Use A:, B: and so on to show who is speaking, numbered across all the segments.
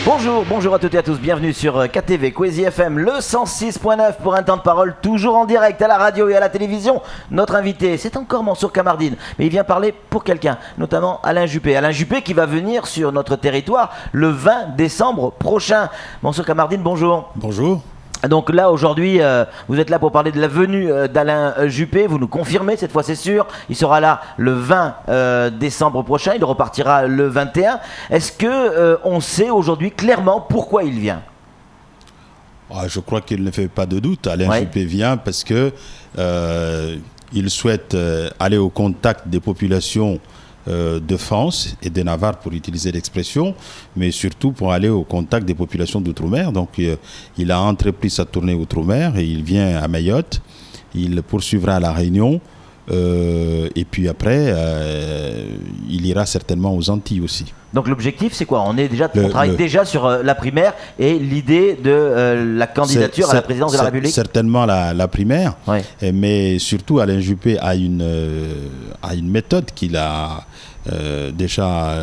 A: Bonjour à toutes et à tous, bienvenue sur KTV, Kwezi FM, le 106.9 pour un temps de parole, toujours en direct à la radio et à la télévision. Notre invité, c'est encore Mansour Kamardine, mais il vient parler pour quelqu'un, notamment Alain Juppé. Alain Juppé qui va venir sur notre territoire le 20 décembre prochain. Mansour Kamardine, bonjour.
B: Bonjour.
A: Donc là aujourd'hui, vous êtes là pour parler de la venue d'Alain Juppé, vous nous confirmez, cette fois c'est sûr, il sera là le 20 décembre prochain, il repartira le 21. Est-ce que on sait aujourd'hui clairement pourquoi il vient ?
B: Je crois qu'il ne fait pas de doute. Alain Juppé vient parce que il souhaite aller au contact des populations de France et de Navarre, pour utiliser l'expression, mais surtout pour aller au contact des populations d'outre-mer. Donc il a entrepris sa tournée outre-mer et il vient à Mayotte, il poursuivra à La Réunion et puis après il ira certainement aux Antilles aussi.
A: Donc l'objectif c'est quoi ? On travaille déjà sur la primaire et l'idée de la candidature à la présidence de la République ?
B: Certainement la primaire, mais surtout Alain Juppé a une méthode qu'il a déjà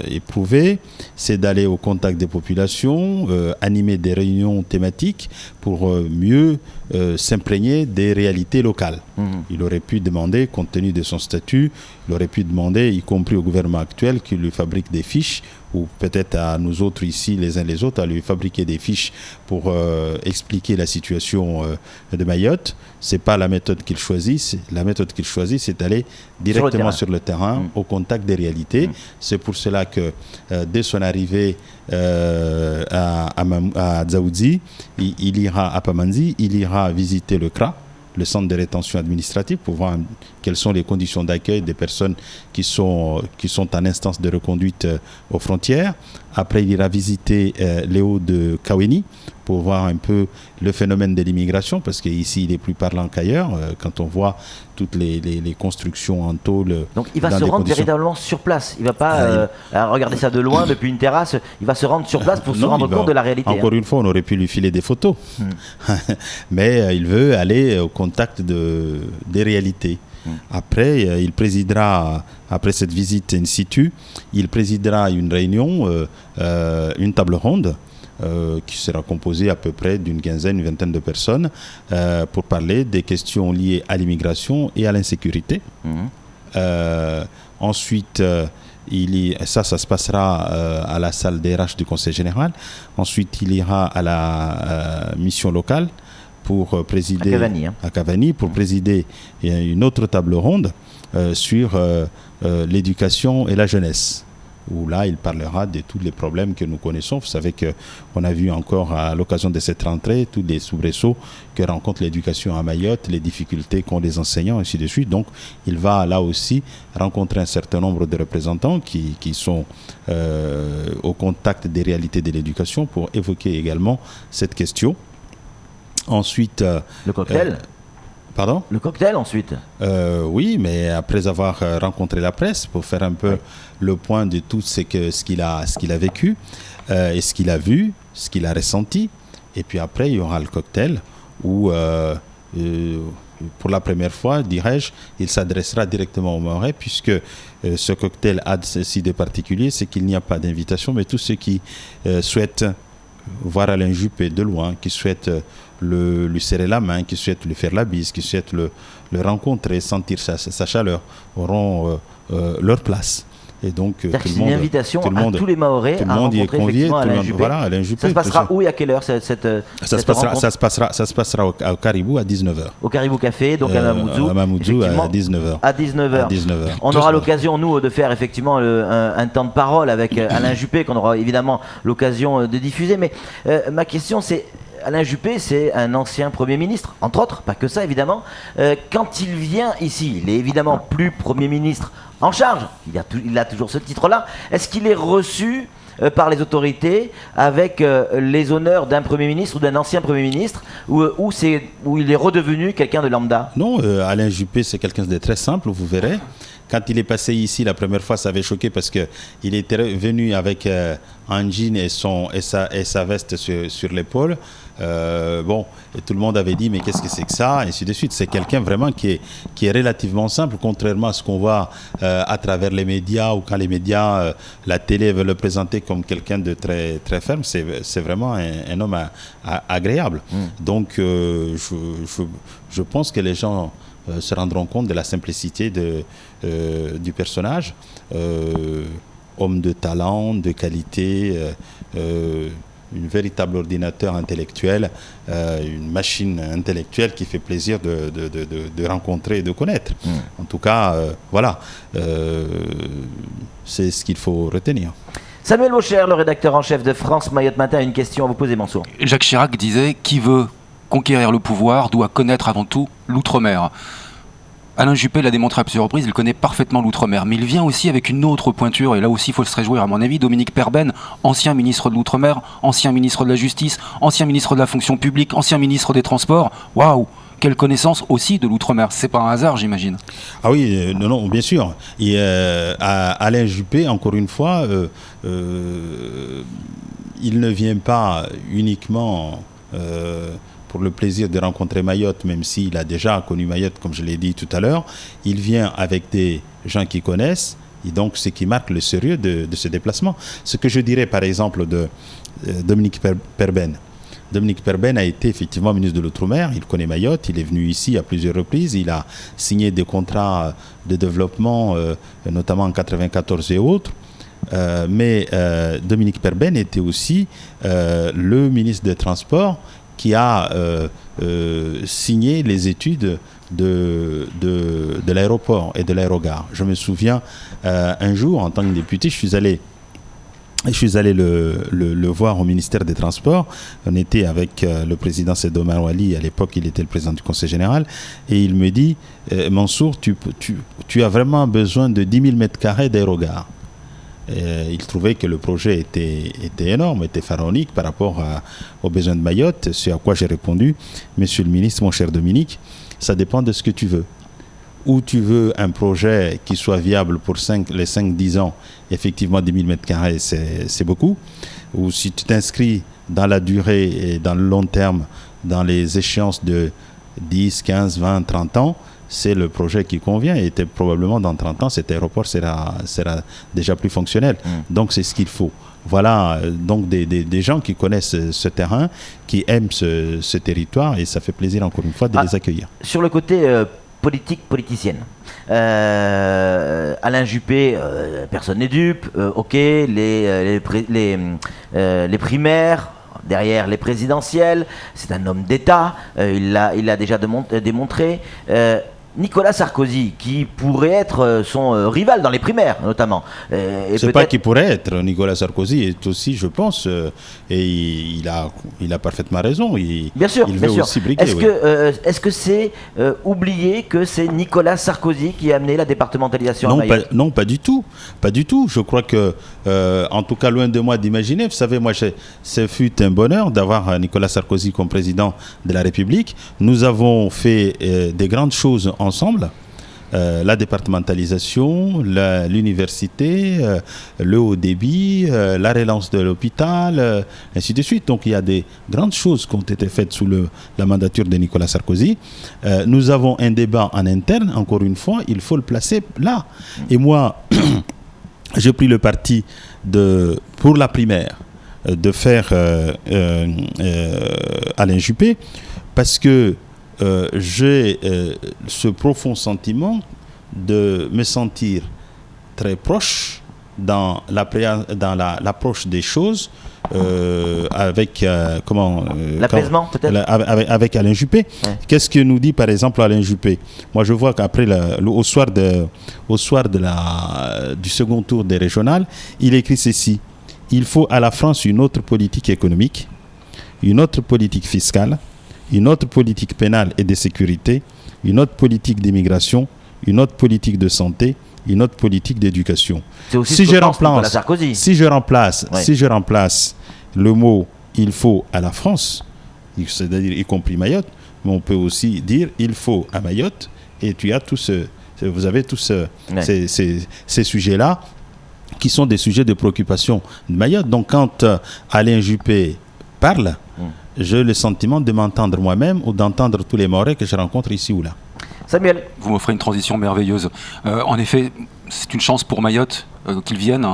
B: éprouvée, c'est d'aller au contact des populations, animer des réunions thématiques pour mieux s'imprégner des réalités locales. Il aurait pu demander, compte tenu de son statut, il aurait pu demander, y compris au gouvernement actuel, qu'il lui fabrique des fiches, ou peut-être à nous autres ici, les uns les autres, à lui fabriquer des fiches pour expliquer la situation de Mayotte. C'est pas la méthode qu'il choisit. La méthode qu'il choisit, c'est d'aller directement sur le terrain, au contact des réalités. C'est pour cela que dès son arrivée à Dzaoudzi, il ira à Pamandzi, il ira visiter le CRA, le centre de rétention administrative, pour voir quelles sont les conditions d'accueil des personnes qui sont en instance de reconduite aux frontières. Après, il ira visiter les Hauts de Kaweni pour voir un peu le phénomène de l'immigration, parce qu'ici, il est plus parlant qu'ailleurs, quand on voit toutes les constructions en tôle.
A: Donc il va se rendre véritablement sur place. Il ne va pas regarder ça de loin depuis une terrasse. Il va se rendre sur place pour se rendre compte de la réalité.
B: Encore une fois, on aurait pu lui filer des photos. Mais il veut aller au contact des réalités. Après, il présidera, après cette visite in situ, il présidera une réunion, une table ronde, qui sera composée à peu près d'une quinzaine, une vingtaine de personnes, pour parler des questions liées à l'immigration et à l'insécurité. Ensuite, ça se passera à la salle DRH du Conseil général. Ensuite, il ira à la mission locale pour présider à Cavani, pour présider une autre table ronde sur l'éducation et la jeunesse, où là, il parlera de tous les problèmes que nous connaissons. Vous savez qu'on a vu encore à l'occasion de cette rentrée tous les soubresauts que rencontre l'éducation à Mayotte, les difficultés qu'ont les enseignants, ainsi de suite. Donc, il va là aussi rencontrer un certain nombre de représentants qui sont au contact des réalités de l'éducation pour évoquer également cette question. Ensuite...
A: le cocktail
B: Pardon ?
A: Le cocktail ensuite.
B: Oui, mais après avoir rencontré la presse pour faire un peu le point de tout ce qu'il a vécu et ce qu'il a vu, ce qu'il a ressenti. Et puis après, il y aura le cocktail où, pour la première fois, dirais-je, il s'adressera directement aux Mahorais, puisque ce cocktail a ceci de particulier, c'est qu'il n'y a pas d'invitation, mais tous ceux qui souhaitent voir Alain Juppé de loin, qui souhaitent lui serrer la main, qui souhaitent lui faire la bise, qui souhaitent le rencontrer, sentir sa chaleur, auront leur place. Et donc,
A: c'est une invitation à tous les Mahorais à rencontrer effectivement Alain Juppé.
B: Voilà, Alain Juppé.
A: Ça se passera où et à quelle heure cette
B: ça se passera au Caribou à 19h.
A: Au Caribou Café, donc à Mamoudzou.
B: À Mamoudzou à 19h.
A: À 19h. On aura l'occasion, nous, de faire effectivement un temps de parole avec Alain Juppé, qu'on aura évidemment l'occasion de diffuser. Mais ma question, c'est... Alain Juppé, c'est un ancien Premier ministre, entre autres, pas que ça évidemment. Quand il vient ici, il est évidemment plus Premier ministre en charge, il a toujours ce titre-là. Est-ce qu'il est reçu par les autorités avec les honneurs d'un Premier ministre ou d'un ancien Premier ministre, où il est redevenu quelqu'un de lambda ?
B: Non, Alain Juppé, c'est quelqu'un de très simple, vous verrez. Quand il est passé ici la première fois, ça avait choqué parce qu'il était venu avec en jean et sa veste sur l'épaule. Bon, et tout le monde avait dit mais qu'est-ce que c'est que ça, et ainsi de suite. C'est quelqu'un vraiment qui est relativement simple, contrairement à ce qu'on voit à travers les médias, ou quand les médias, la télé veut le présenter comme quelqu'un de très, très ferme. C'est vraiment un homme agréable. Donc je pense que les gens se rendront compte de la simplicité du personnage. Homme de talent, de qualité, une véritable ordinateur intellectuel, une machine intellectuelle qui fait plaisir de rencontrer et de connaître. En tout cas, voilà, c'est ce qu'il faut retenir.
A: Samuel Vaucher, le rédacteur en chef de France Mayotte Matin, a une question à vous poser, Mansour.
C: Jacques Chirac disait « Qui veut conquérir le pouvoir doit connaître avant tout l'outre-mer ». Alain Juppé l'a démontré à plusieurs reprises, il connaît parfaitement l'outre-mer, mais il vient aussi avec une autre pointure, et là aussi il faut se réjouir à mon avis. Dominique Perben, ancien ministre de l'outre-mer, ancien ministre de la Justice, ancien ministre de la fonction publique, ancien ministre des Transports. Waouh, quelle connaissance aussi de l'outre-mer, c'est pas un hasard j'imagine.
B: Ah oui, non, bien sûr. Et Alain Juppé, encore une fois, il ne vient pas uniquement pour le plaisir de rencontrer Mayotte, même s'il a déjà connu Mayotte, comme je l'ai dit tout à l'heure. Il vient avec des gens qui connaissent, et donc ce qui marque le sérieux de ce déplacement. Ce que je dirais par exemple de Dominique Perben. Dominique Perben a été effectivement ministre de l'Outre-mer, il connaît Mayotte, il est venu ici à plusieurs reprises, il a signé des contrats de développement, notamment en 1994 et autres. Mais Dominique Perben était aussi le ministre des Transports qui a signé les études de l'aéroport et de l'aérogare. Je me souviens, un jour, en tant que député, je suis allé le voir au ministère des Transports. On était avec le président Seydou Marouali, à l'époque il était le président du Conseil général, et il me dit Mansour, tu as vraiment besoin de 10 000 mètres carrés d'aérogare. Il trouvait que le projet était énorme, était pharaonique par rapport aux besoins de Mayotte. C'est à quoi j'ai répondu, monsieur le ministre, mon cher Dominique, ça dépend de ce que tu veux. Ou tu veux un projet qui soit viable pour les 5-10 ans, effectivement 10 000 mètres carrés c'est beaucoup. Ou si tu t'inscris dans la durée et dans le long terme, dans les échéances de 10, 15, 20, 30 ans, c'est le projet qui convient, et probablement dans 30 ans, cet aéroport sera déjà plus fonctionnel. Donc c'est ce qu'il faut. Voilà, donc des gens qui connaissent ce terrain, qui aiment ce territoire, et ça fait plaisir encore une fois de les accueillir.
A: Sur le côté politicienne, Alain Juppé, personne n'est dupe, ok, les primaires, derrière les présidentielles, c'est un homme d'État, il l'a déjà démontré. Nicolas Sarkozy, qui pourrait être son rival dans les primaires, notamment.
B: C'est pas qui pourrait être. Nicolas Sarkozy est aussi, je pense, et il a parfaitement raison.
A: Bien sûr.
B: Aussi briguer.
A: Est-ce que c'est oublier que c'est Nicolas Sarkozy qui a amené la départementalisation à Mayotte ?
B: Non, pas du tout. Pas du tout. Je crois que, en tout cas, loin de moi d'imaginer. Vous savez, moi, ce fut un bonheur d'avoir Nicolas Sarkozy comme président de la République. Nous avons fait des grandes choses ensemble, la départementalisation, l'université, le haut débit, la relance de l'hôpital, ainsi de suite. Donc il y a des grandes choses qui ont été faites sous la mandature de Nicolas Sarkozy. Nous avons un débat en interne, encore une fois, il faut le placer là. Et moi, j'ai pris le parti pour la primaire de faire Alain Juppé, parce que j'ai ce profond sentiment de me sentir très proche dans l'approche des choses, avec
A: l'apaisement peut-être
B: avec Alain Juppé. Ouais. Qu'est-ce que nous dit par exemple Alain Juppé? Moi je vois qu'après au soir du second tour des régionales, il écrit ceci: il faut à la France une autre politique économique, une autre politique fiscale, une autre politique pénale et de sécurité, une autre politique d'immigration, une autre politique de santé, une autre politique d'éducation. Si je remplace le mot « il faut à la France », c'est-à-dire y compris Mayotte, mais on peut aussi dire « il faut à Mayotte », et vous avez tous ces sujets-là. qui sont des sujets de préoccupation de Mayotte. Donc quand Alain Juppé parle, j'ai le sentiment de m'entendre moi-même ou d'entendre tous les Mahorais que je rencontre ici ou là.
A: Samuel.
C: Vous m'offrez une transition merveilleuse. En effet, c'est une chance pour Mayotte qu'ils viennent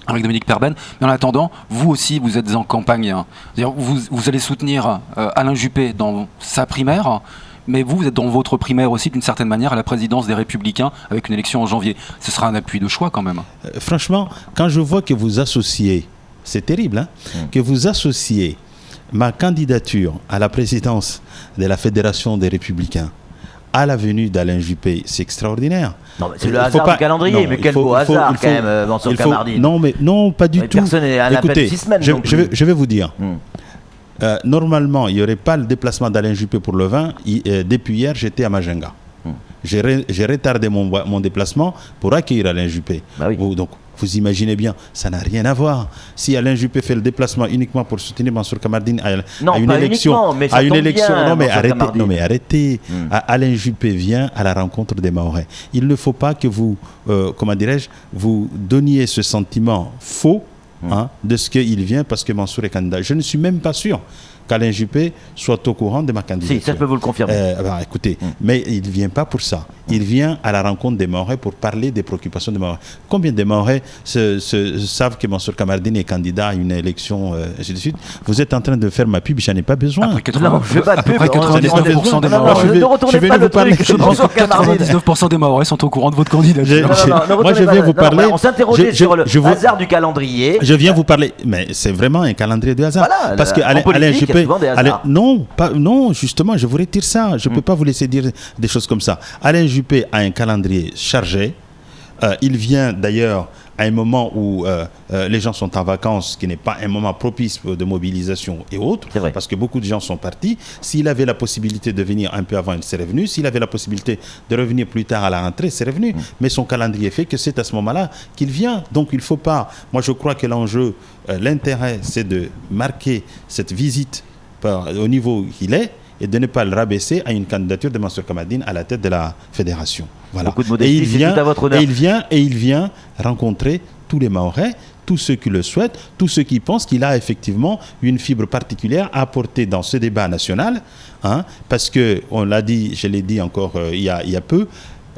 C: avec Dominique Perben. Mais en attendant, vous aussi, vous êtes en campagne. C'est-à-dire, vous allez soutenir Alain Juppé dans sa primaire, mais vous êtes dans votre primaire aussi, d'une certaine manière, à la présidence des Républicains, avec une élection en janvier. Ce sera un appui de choix quand même.
B: Franchement, quand je vois que vous associez, c'est terrible, hein, que vous associez ma candidature à la présidence de la Fédération des Républicains à la venue d'Alain Juppé, c'est extraordinaire.
A: Non, mais c'est le hasard du calendrier, mais quel beau hasard quand même, Mansour Kamardine.
B: Non, mais non, pas du tout.
A: Personne n'est à la peine de 6 semaines.
B: Je vais vous dire. Normalement, il n'y aurait pas le déplacement d'Alain Juppé pour le 20. Depuis hier, j'étais à Majinga. J'ai retardé mon déplacement pour accueillir Alain Juppé.
A: Bah oui.
B: Donc, vous imaginez bien, ça n'a rien à voir. Si Alain Juppé fait le déplacement uniquement pour soutenir Mansour Kamardine à une élection, non mais arrêtez. Alain Juppé vient à la rencontre des Mahorais. Il ne faut pas que vous, vous donniez ce sentiment faux de ce qu'il vient parce que Mansour est candidat. Je ne suis même pas sûr qu'Alain Juppé soit au courant de ma candidature.
A: Si, ça je peux vous le confirmer.
B: Écoutez, mais il ne vient pas pour ça. Il vient à la rencontre des Mahorais pour parler des préoccupations des Mahorais. Combien de Mahorais savent que Mansour Kamardine est candidat à une élection, ainsi de suite. Vous êtes en train de faire ma pub, j'en ai pas besoin.
A: Non, je veux pas de pub.
C: 99% des Mahorais.
A: Ne retournez pas le truc.
C: 99% des Mahorais sont au courant de votre candidature.
B: Moi, je viens vous parler.
A: On s'interrogeait sur le hasard du calendrier.
B: Je viens vous parler, mais c'est vraiment un calendrier de hasard. Parce que Alain Juppé, non, justement, je vous retire ça. Je ne peux pas vous laisser dire des choses comme ça. Alain Juppé a un calendrier chargé. Il vient d'ailleurs à un moment où les gens sont en vacances, qui n'est pas un moment propice de mobilisation et autres, parce que beaucoup de gens sont partis. S'il avait la possibilité de venir un peu avant, il serait venu. S'il avait la possibilité de revenir plus tard à la rentrée, il serait venu. Mais son calendrier fait que c'est à ce moment-là qu'il vient. Donc il ne faut pas... Moi, je crois que l'enjeu, l'intérêt, c'est de marquer cette visite au niveau qu'il est et de ne pas le rabaisser à une candidature de Mansour Kamardine à la tête de la fédération. Voilà.
A: Beaucoup de modestie, c'est tout à votre honneur.
B: Et il vient rencontrer tous les Mahorais, tous ceux qui le souhaitent, tous ceux qui pensent qu'il a effectivement une fibre particulière à apporter dans ce débat national, parce que, on l'a dit, je l'ai dit encore il y a peu,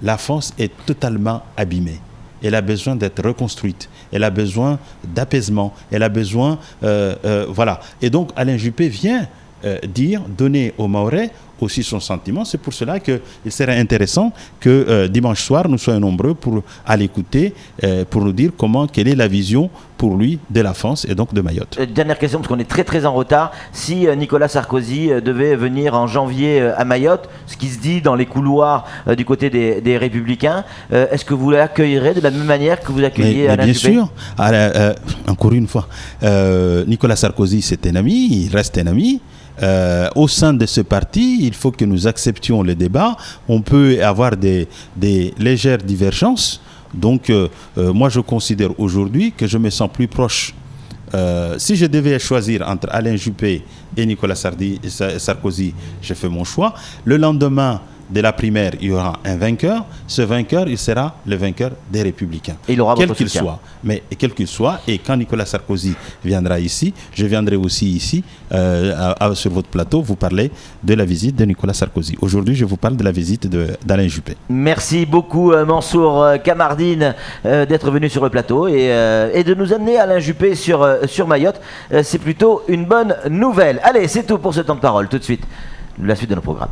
B: la France est totalement abîmée. Elle a besoin d'être reconstruite. Elle a besoin d'apaisement. Elle a besoin... voilà. Et donc, Alain Juppé vient donner aux Mahorais aussi son sentiment. C'est pour cela qu'il serait intéressant que dimanche soir, nous soyons nombreux à l'écouter, pour nous dire quelle est la vision pour lui de la France et donc de Mayotte.
A: Dernière question, parce qu'on est très très en retard. Si Nicolas Sarkozy devait venir en janvier à Mayotte, ce qui se dit dans les couloirs du côté des Républicains, est-ce que vous l'accueillerez de la même manière que vous accueillez Alain Juppé ?
B: Bien sûr. Encore une fois, Nicolas Sarkozy, c'est un ami, il reste un ami. Au sein de ce parti, il faut que nous acceptions le débat. On peut avoir des légères divergences. Donc, moi, je considère aujourd'hui que je me sens plus proche. Si je devais choisir entre Alain Juppé et Nicolas Sarkozy, je fais mon choix. Le lendemain de la primaire, il y aura un vainqueur. Ce vainqueur, il sera le vainqueur des Républicains.
A: Et il aura
B: quel qu'il soit. Mais quel qu'il soit, et quand Nicolas Sarkozy viendra ici, je viendrai aussi ici, sur votre plateau, vous parler de la visite de Nicolas Sarkozy. Aujourd'hui, je vous parle de la visite d'Alain Juppé.
A: Merci beaucoup, Mansour Kamardine, d'être venu sur le plateau et de nous amener Alain Juppé sur Mayotte. C'est plutôt une bonne nouvelle. Allez, c'est tout pour ce temps de parole. Tout de suite, la suite de nos programmes.